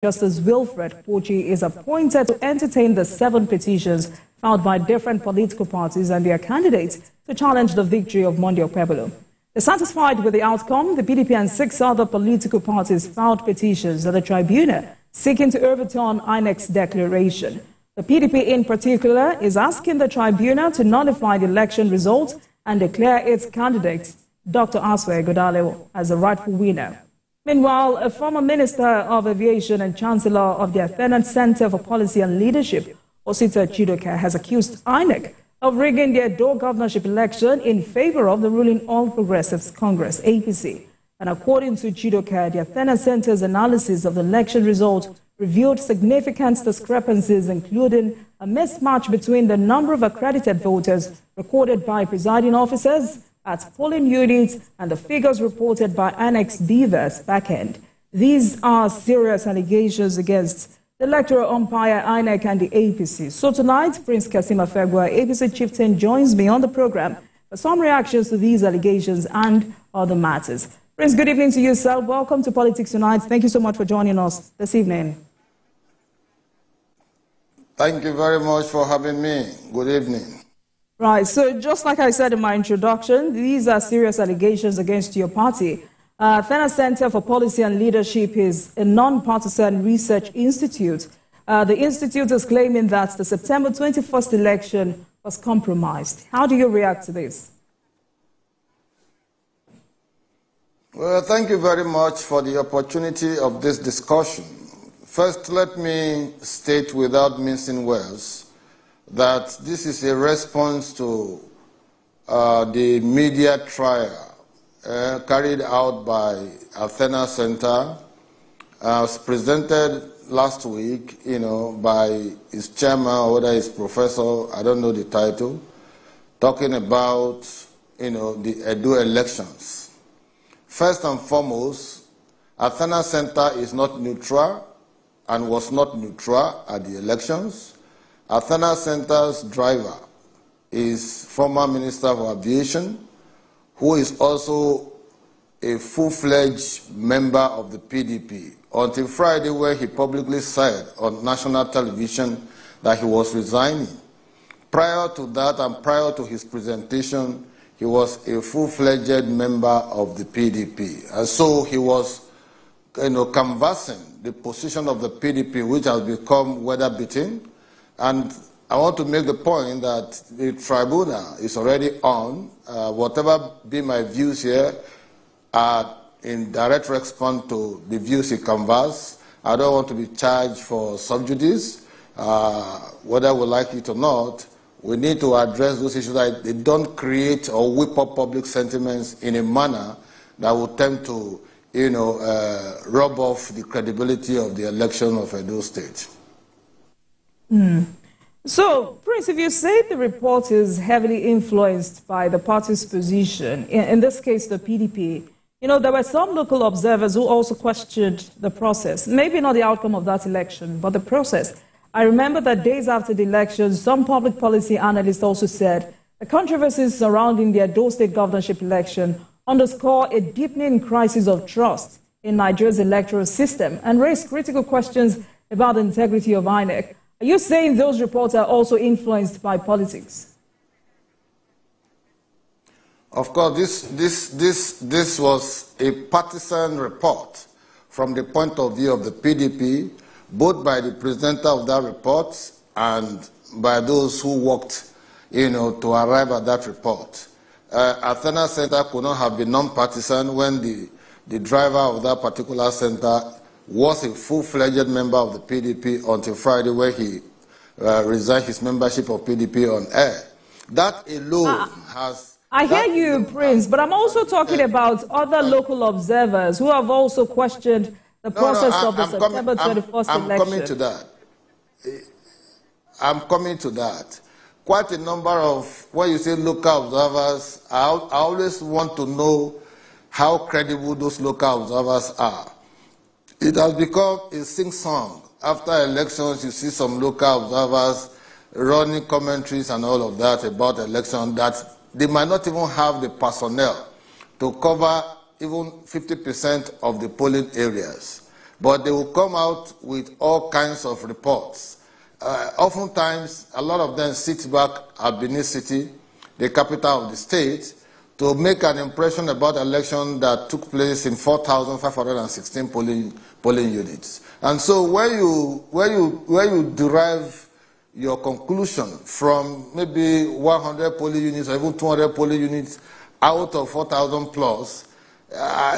Justice Wilfred Pochi is appointed to entertain the 7 petitions filed by different political parties and their candidates to challenge the victory of Monday Okpebholo. Dissatisfied with the outcome, the PDP and 6 other political parties filed petitions at the tribunal seeking to overturn INEC's declaration. The PDP in particular is asking the tribunal to nullify the election results and declare its candidate, Dr. Aswe Godale, as the rightful winner. Meanwhile, a former Minister of Aviation and Chancellor of the Athena Center for Policy and Leadership, Osita Chidoka, has accused INEC of rigging the Edo governorship election in favor of the ruling All Progressives Congress, APC. And according to Chidoka, the Athena Center's analysis of the election results revealed significant discrepancies, including a mismatch between the number of accredited voters recorded by presiding officers at polling units and the figures reported by INEC's BVAS backend. These are serious allegations against the electoral umpire, INEC, and the APC. So tonight, Prince Kasim Afegbua, APC chieftain, joins me on the program for some reactions to these allegations and other matters. Prince, good evening to you, sir. Welcome to Politics Tonight. Thank you so much for joining us this evening. Thank you very much for having me. Good evening. Right, so just like I said in my introduction, these are serious allegations against your party. Athena Center for Policy and Leadership is a non-partisan research institute. The institute is claiming that the September 21st election was compromised. How do you react to this? Well, thank you very much for the opportunity of this discussion. First, let me state without mincing words that this is a response to the media trial carried out by Athena Center, was presented last week, by his chairman or whether his professor, I don't know the title, talking about, the Edo elections. First and foremost, Athena Center is not neutral and was not neutral at the elections. Athena Center's driver is former Minister of Aviation, who is also a full-fledged member of the PDP, until Friday, where he publicly said on national television that he was resigning. Prior to that and prior to his presentation, he was a full-fledged member of the PDP. And so he was canvassing the position of the PDP, which has become weather-beaten. And I want to make the point that the tribunal is already on. Whatever be my views here are in direct response to the views he canvassed. I don't want to be charged for sub judice. Whether we like it or not, we need to address those issues that they don't create or whip up public sentiments in a manner that will tend to, rub off the credibility of the election of Edo State. So, Prince, if you say the report is heavily influenced by the party's position, in this case the PDP, there were some local observers who also questioned the process. Maybe not the outcome of that election, but the process. I remember that days after the election, some public policy analysts also said the controversies surrounding the Edo State governorship election underscore a deepening crisis of trust in Nigeria's electoral system and raise critical questions about the integrity of INEC. Are you saying those reports are also influenced by politics? Of course, this was a partisan report from the point of view of the PDP, both by the presenter of that report and by those who worked, to arrive at that report. Athena Center could not have been non-partisan when the driver of that particular center was a full-fledged member of the PDP until Friday, where he resigned his membership of PDP on air. That alone has... I hear you, Prince, but I'm also talking about other local observers who have also questioned the process of the September 21st election. I'm coming to that. I'm coming to that. Quite a number of, when you say local observers, I always want to know how credible those local observers are. It has become a sing-song. After elections, you see some local observers running commentaries and all of that about election that they might not even have the personnel to cover even 50% of the polling areas. but they will come out with all kinds of reports. Oftentimes, a lot of them sit back at Benin City, the capital of the state, to make an impression about the election that took place in 4,516 polling units. And so where you derive your conclusion from maybe 100 polling units or even 200 polling units out of 4,000 plus,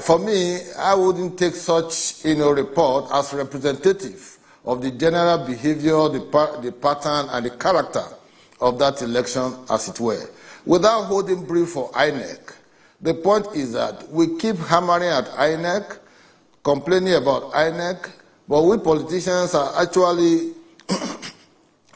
for me, I wouldn't take such report as representative of the general behavior, the pattern, and the character of that election, as it were. Without holding brief for INEC, the point is that we keep hammering at INEC, complaining about INEC, but we politicians are actually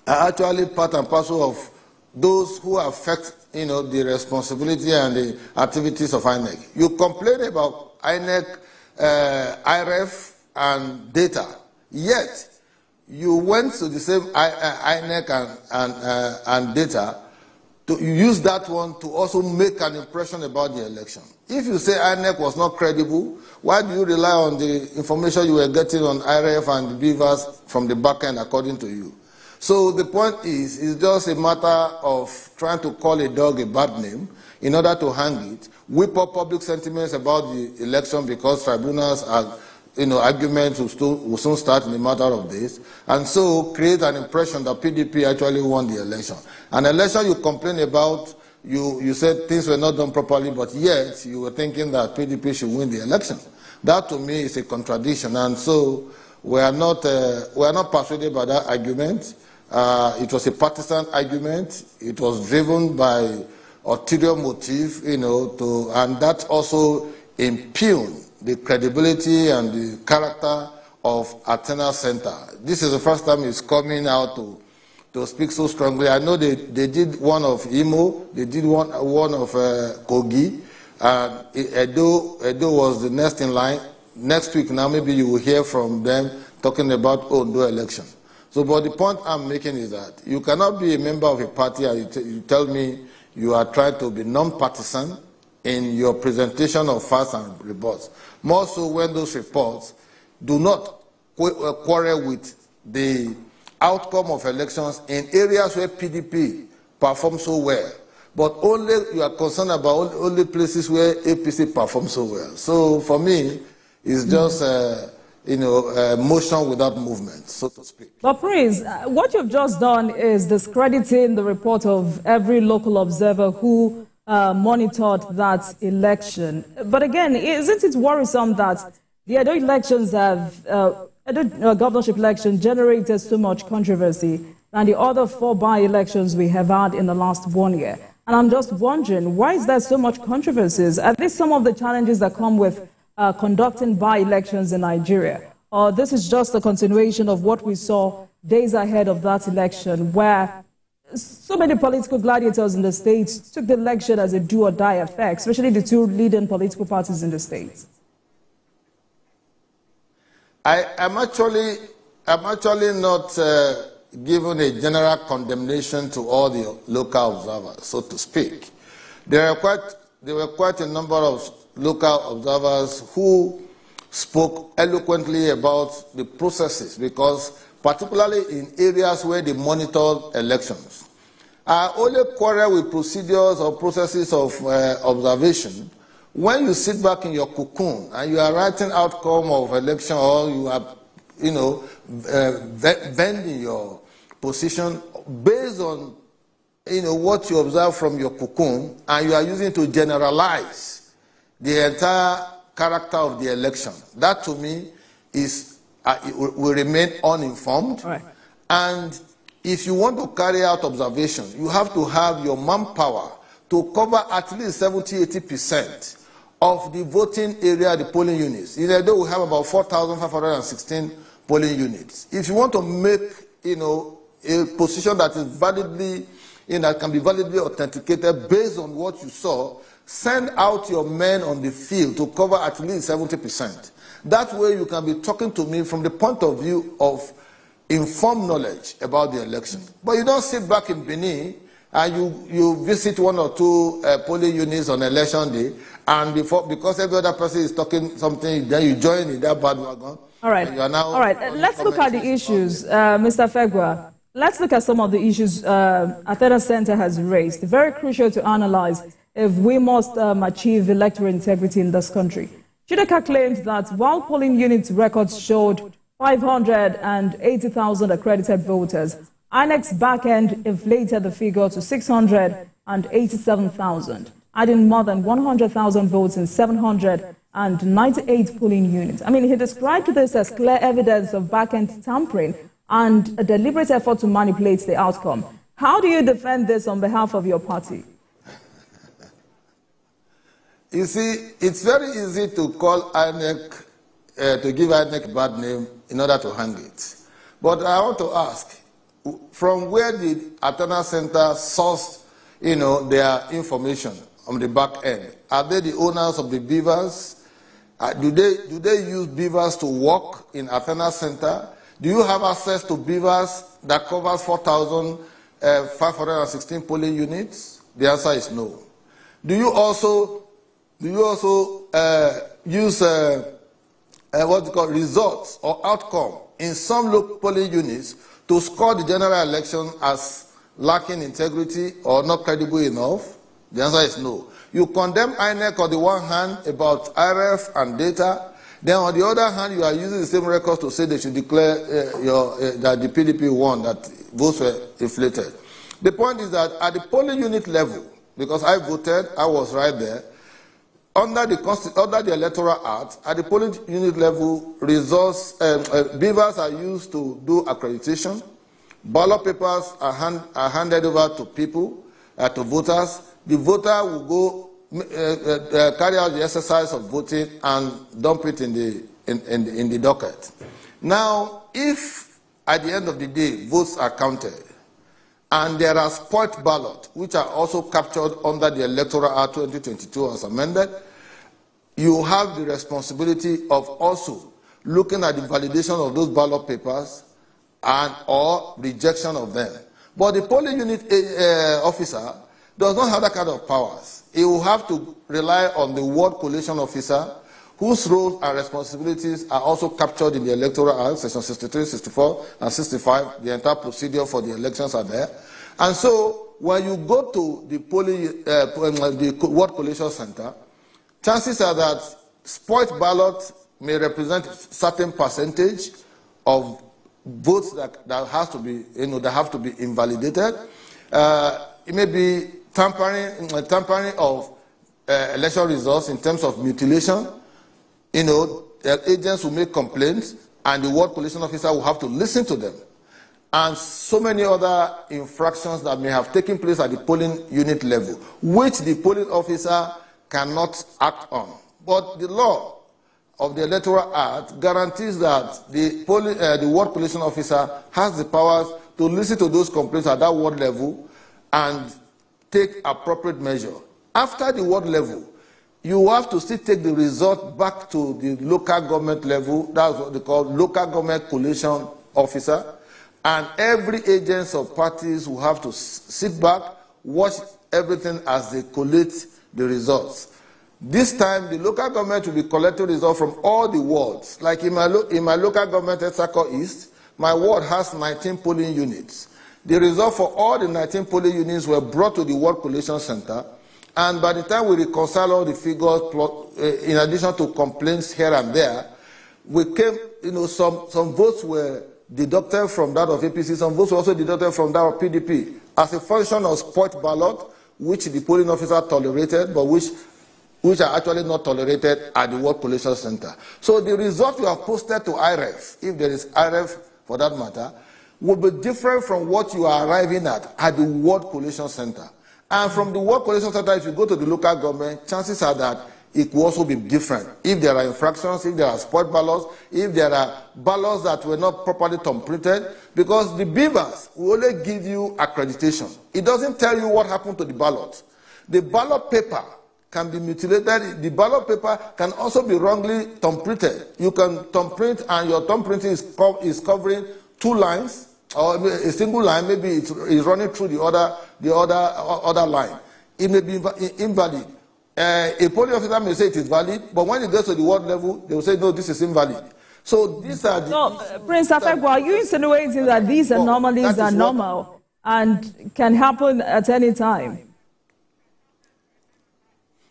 part and parcel of those who affect the responsibility and the activities of INEC. You complain about INEC, IRF, and data, yet you went to the same INEC and data to use that one to also make an impression about the election. If you say INEC was not credible, why do you rely on the information you were getting on IRF and the beavers from the back end according to you? So the point is, it's just a matter of trying to call a dog a bad name in order to hang it, whip up public sentiments about the election because tribunals are, arguments will soon start in a matter of days, and so create an impression that PDP actually won the election. An election you complain about, you said things were not done properly, but yet you were thinking that PDP should win the election. That to me is a contradiction, and so we are not persuaded by that argument. It was a partisan argument. It was driven by ulterior motive, and that also impugned the credibility and the character of Athena Center. This is the first time it's coming out to speak so strongly. I know they did one of Imo, they did one of Kogi, and Edo was the next in line. Next week now, maybe you will hear from them talking about Ondo election. So, but the point I'm making is that you cannot be a member of a party and you tell me you are trying to be non-partisan in your presentation of facts and reports. More so when those reports do not quarrel with the outcome of elections in areas where PDP performs so well. But only you are concerned about only places where APC performs so well. So for me, it's just motion without movement, so to speak. But Prince, what you've just done is discrediting the report of every local observer who monitored that election. But again, isn't it worrisome that the Edo elections Edo governorship election generated so much controversy than the other 4 by-elections we have had in the last 1 year? And I'm just wondering, why is there so much controversies? Are these some of the challenges that come with conducting by-elections in Nigeria? Or this is just a continuation of what we saw days ahead of that election, where so many political gladiators in the states took the election as a do-or-die affair, especially the 2 leading political parties in the states? I'm actually not given a general condemnation to all the local observers, so to speak. There were quite a number of local observers who spoke eloquently about the processes, because particularly in areas where they monitored elections, I only quarrel with procedures or processes of observation when you sit back in your cocoon and you are writing outcome of election, or you are, bending your position based on, what you observe from your cocoon, and you are using to generalize the entire character of the election. That to me is will remain uninformed. Right. And if you want to carry out observation, you have to have your manpower to cover at least 70–80% of the voting area, the polling units. In Edo, we have about 4,516 polling units. If you want to make, a position that is validly, that can be validly authenticated based on what you saw, send out your men on the field to cover at least 70%. That way you can be talking to me from the point of view of informed knowledge about the election. But you don't sit back in Benin and you visit one or two polling units on election day, and because every other person is talking something, then you join in that bandwagon. All right. You are now all right. Let's look at the issues, Mr. Afegbua. Let's look at some of the issues Athena Center has raised. Very crucial to analyze if we must achieve electoral integrity in this country. Chideka claimed that while polling unit records showed 580,000 accredited voters, INEC's back-end inflated the figure to 687,000, adding more than 100,000 votes in 798 polling units. I mean, he described this as clear evidence of back-end tampering and a deliberate effort to manipulate the outcome. How do you defend this on behalf of your party? You see, it's very easy to call INEC, to give INEC a bad name in order to hang it. But I want to ask, from where did Athena Center source, their information on the back end? Are they the owners of the beavers? Do they use beavers to work in Athena Center? Do you have access to beavers that covers 4,516 polling units? The answer is no. Do you also use what's called results or outcome in some local polling units to score the general election as lacking integrity or not credible enough? The answer is no. You condemn INEC on the one hand about IRF and data, then on the other hand, you are using the same records to say they should declare that the PDP won, that votes were inflated. The point is that at the polling unit level, because I voted, I was right there, under the Electoral Act, at the polling unit level, results, beavers are used to do accreditation. Ballot papers are handed over to people, to voters. The voter will go carry out the exercise of voting and dump it in the docket. Now, if at the end of the day votes are counted and there are spoiled ballots which are also captured under the Electoral Act 2022 as amended, you have the responsibility of also looking at the validation of those ballot papers and or rejection of them. But the polling unit officer does not have that kind of powers. He will have to rely on the ward collation officer, whose roles and responsibilities are also captured in the Electoral Act, Section 63, 64, and 65. The entire procedure for the elections are there. And so, when you go to the the ward collation center, chances are that spoiled ballots may represent a certain percentage of votes that have to be, that have to be invalidated. It may be tampering of election results in terms of mutilation. Agents will make complaints, and the ward collation officer will have to listen to them. And so many other infractions that may have taken place at the polling unit level, which the polling officer cannot act on. But the law of the Electoral Act guarantees that the ward collation officer has the powers to listen to those complaints at that ward level and take appropriate measure. After the ward level, you have to still take the result back to the local government level. That's what they call local government collation officer. And every agent of parties will have to sit back, watch everything as they collate the results. This time, the local government will be collecting results from all the wards. Like in my local government, Esako East, my ward has 19 polling units. The results for all the 19 polling units were brought to the ward collation center, and by the time we reconcile all the figures, in addition to complaints here and there, we came, some votes were deducted from that of APC, some votes were also deducted from that of PDP as a function of spoiled ballot, which the polling officer tolerated, but which are actually not tolerated at the ward collation center. So the result you have posted to IRF, if there is IRF for that matter, will be different from what you are arriving at the ward collation center. And from the ward collation center, if you go to the local government, chances are that it will also be different. If there are infractions, if there are spoiled ballots, if there are ballots that were not properly thumbprinted, because the beavers will only give you accreditation. It doesn't tell you what happened to the ballot. The ballot paper can be mutilated. The ballot paper can also be wrongly thumbprinted. You can thumbprint, and your thumbprinting is covering 2 lines, or a single line, maybe it's running through the other line. It may be invalid. A polling officer may say it is valid, but when it goes to the ward level, they will say, no, this is invalid. So these are the... So, Prince Afegbua, are you insinuating that these anomalies are normal and can happen at any time?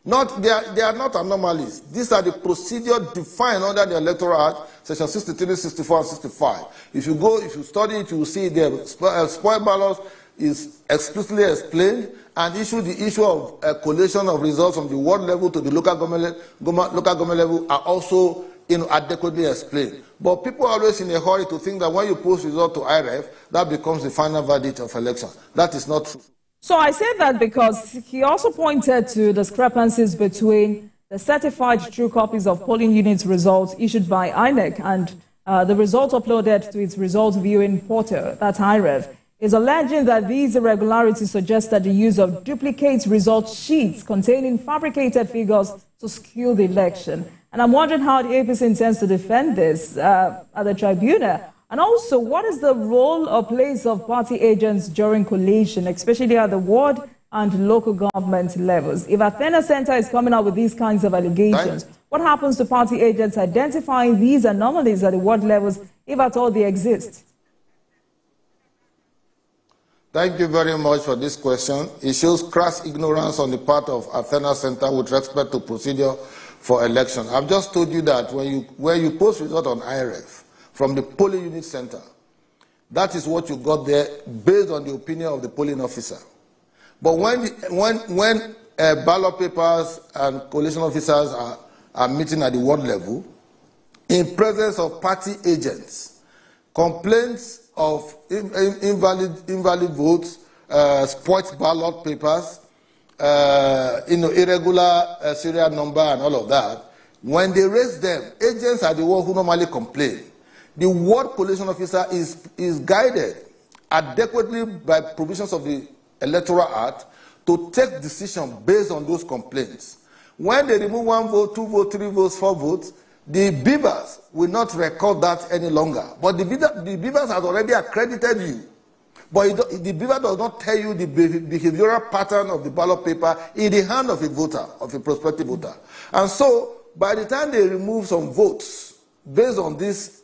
They are not anomalies. These are the procedure defined under the Electoral Act, Section 63, 64, and 65. If you study it, you will see the spoiled ballots is explicitly explained, and the issue of collation of results from the ward level to the local government level are also adequately explained. But people are always in a hurry to think that when you post results to IRF, that becomes the final verdict of election. That is not true. So I say that because he also pointed to discrepancies between the certified true copies of polling unit results issued by INEC and the results uploaded to its results viewing portal, that's IRF. Is alleging that these irregularities suggest that the use of duplicate result sheets containing fabricated figures to skew the election. And I'm wondering how the APC intends to defend this at the tribunal. And also, what is the role or place of party agents during collation, especially at the ward and local government levels? If Athena Center is coming out with these kinds of allegations, what happens to party agents identifying these anomalies at the ward levels, if at all they exist? Thank you very much for this question. It shows crass ignorance on the part of Athena Center with respect to procedure for election. I've just told you that when you post result on IRF from the polling unit center, that is what you got there based on the opinion of the polling officer. But when ballot papers and collation officers are meeting at the ward level, in presence of party agents, complaints of invalid votes, spoilt ballot papers, irregular serial number and all of that, when they raise them, agents are the ones who normally complain. The ward collation officer is guided adequately by provisions of the Electoral Act to take decision based on those complaints. When they remove 1 vote, 2 votes, 3 votes, 4 votes, the beavers will not record that any longer. But the beavers has already accredited you. But the beaver does not tell you the behavioral pattern of the ballot paper in the hand of a voter, of a prospective voter. And so, by the time they remove some votes, based on these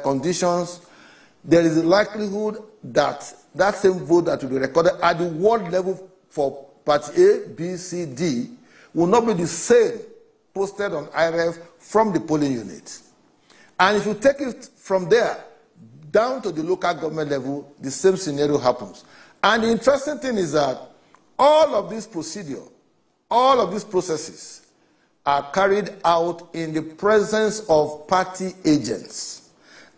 conditions, there is a likelihood that that same vote that will be recorded at the ward level for Party A, B, C, D will not be the same posted on IRF from the polling unit. And if you take it from there down to the local government level, the same scenario happens. And the interesting thing is that all of this procedure, all of these processes are carried out in the presence of party agents.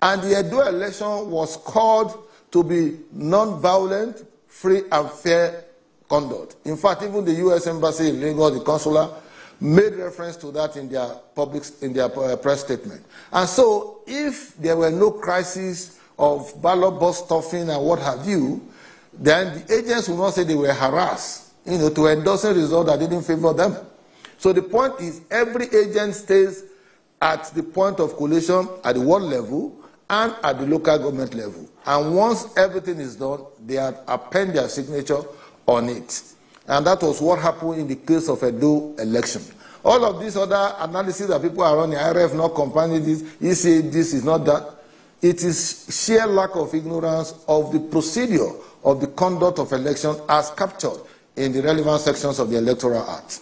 And the Edo election was called to be non-violent, free and fair conduct. In fact, even the U.S. Embassy in Lagos, the consular, made reference to that in their press statement. And so, if there were no crisis of ballot box stuffing and what have you, then the agents will not say they were harassed, to endorse a result that didn't favor them. So the point is, every agent stays at the point of collation at the ward level and at the local government level. And once everything is done, they append their signature on it. And that was what happened in the case of Edo election. All of these other analyses that people are running, IRF not combining this, you say this is not that. It is sheer lack of ignorance of the procedure of the conduct of election as captured in the relevant sections of the Electoral Act.